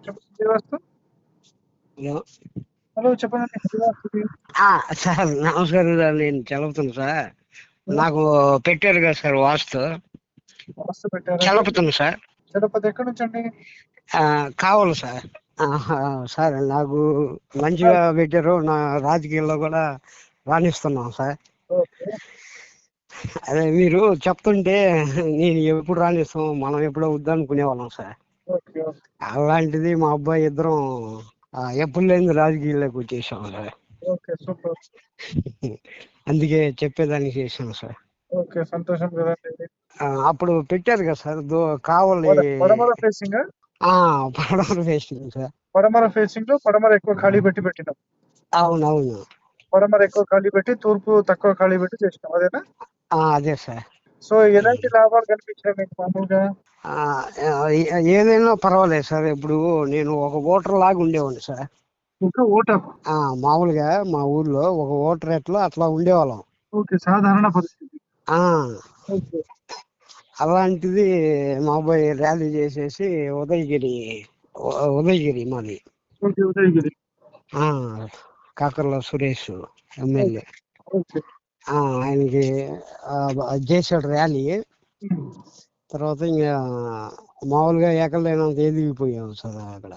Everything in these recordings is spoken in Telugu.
చెప్పండి శ్రీవాస్తు. హలో. హలో చెప్పండి శ్రీవాస్తు. సార్ నమస్కారం సార్, నేను చదువుతాను సార్. నాకు పెట్టారు కదా సార్ వాస్తు. వాస్తు పెట్టారా? చదువుతాను సార్. చలపతి ఎక్కడి నుంచి అండి? కావాలి సార్. సార్ నాకు మంచిగా పెట్టారు, నా రాజకీయాల్లో కూడా రాణిస్తున్నాం సార్. ఓకే అదే మీరు చెప్తుంటే నేను ఎప్పుడు రాణిస్తాం, మనం ఎప్పుడో వద్దనుకునే వాళ్ళం సార్. ఓకే అలాంటిది మా అబ్బాయి ఇద్దరం ఎప్పుడు లేని రాజకీయాల్లోకి వచ్చేసాం సార్. Okay super. అందుకే చెప్పేదానికి చేసాం సార్. ఓకే సంతోషం కదండి. అప్పుడు పెట్టారు కదా సార్, కావాలి. పడమర ఫేసింగ్ పడమర ఫేసింగ్ సార్. పడమర ఫేసింగ్ లో పడమర ఎక్కువ ఖాళీ పెట్టి పెట్టినాం. అవునవును. పడమర ఎక్కువ ఖాళీ పెట్టి తూర్పు తక్కువ ఖాళీ పెట్టి చేసినాం, అదేనా? అదే సార్. సో ఎలాంటి లాభాలు కనిపించాయి మీకు మామూలుగా? ఏదైనా పర్వాలేదు సార్. ఇప్పుడు నేను ఒక ఓటర్ లాగా ఉండేవాడిని సార్. ఒక ఓటర్? మామూలుగా మా ఊర్లో ఒక ఓటర్ ఎట్లా అట్లా ఉండేవాళ్ళం. ఓకే సాధారణ పరిస్థితి. ఓకే అలాంటిది మా అబ్బాయి ర్యాలీ చేసేసి ఉదయగిరి మాది. Okay Udayagiri. Kakarla Suresh MLA. Okay ఆయనకి చేసాడు ర్యాలీ. తర్వాత ఇంకా మామూలుగా ఏకలైనంత ఎదిగిపోయాం సార్ అక్కడ.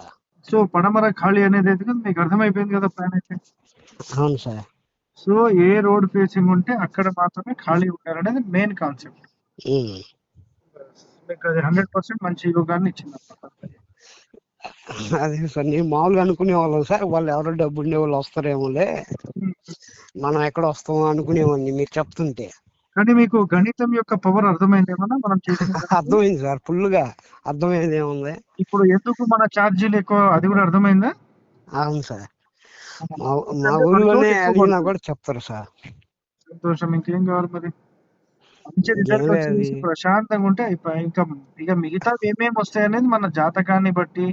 సో పడమర ఖాళీ అనేది అయితే మీకు అర్థమైపోయింది కదా ప్లాన్ అయితే. అవును సార్. సో ఏ రోడ్ ఫేసింగ్ ఉంటే అక్కడ మాత్రమే ఖాళీ ఉండాలనేది మెయిన్ కాన్సెప్ట్. మీకు అది 100% మంచి యోగాన్ని ఇచ్చింది అన్నమాట. అదే సార్, నేను మామూలుగా అనుకునే వాళ్ళం సార్, వాళ్ళు ఎవరో డబ్బు ఉండే వాళ్ళు వస్తారేమోలే, మనం ఎక్కడ వస్తాం అనుకునేవాడిని మీరు చెప్తుంటే. కానీ మీకు గణితం యొక్క పవర్ అర్థమైందేమన్నా మనం చేసిన అర్థమైంది సార్, ఫుల్ గా అర్థమైంది. ఏముంది ఇప్పుడు ఎందుకు మన ఛార్జీలు ఎక్కువ, అది కూడా అర్థమైందా? అవును సార్, మా ఊర్లోనే అడిగినా కూడా చెప్తారు సార్. సంతోషం, ఇంకేం కావాలి మరి? మంచి రిజల్ట్ వచ్చేసి ప్రశాంతంగా ఉంటే ఇంకా ఇక మిగతా ఏమేమి వస్తాయి అనేది మన జాతకాన్ని బట్టి,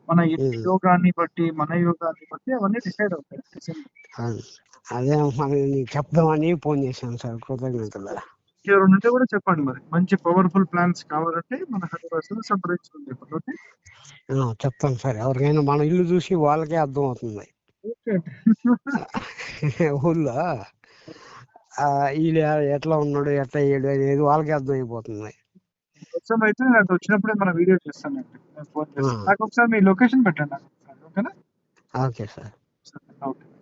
మన యోగాన్ని బట్టి, మన యోగాన్ని బట్టి అవన్నీ డిసైడ్ అవుతాయి. అదే చెప్దామని ఫోన్ చేశాను సార్. కృతజ్ఞతలు. ఎవరు ఉంటే కూడా చెప్పండి మరి. మంచి పవర్ఫుల్ ప్లాన్స్ కావాలంటే మన 100% సంప్రదించుకోండి. ఓకే చెప్తాను సార్. ఎవరికైనా మన ఇల్లు చూసి వాళ్ళకే అర్థం అవుతుంది. ఊళ్ళో వీళ్ళు ఎట్లా ఉన్నాడు, ఎట్లా అయ్యాడు అనేది వాళ్ళకే అర్థమైపోతుంది. అవసరం అయితే నాకు వచ్చినప్పుడే మన వీడియో చేస్తానండి, ఫోన్ చేస్తాను. నాకు ఒకసారి మీ లొకేషన్ పెట్టండి. ఓకేనా? Okay sir. ఓకే.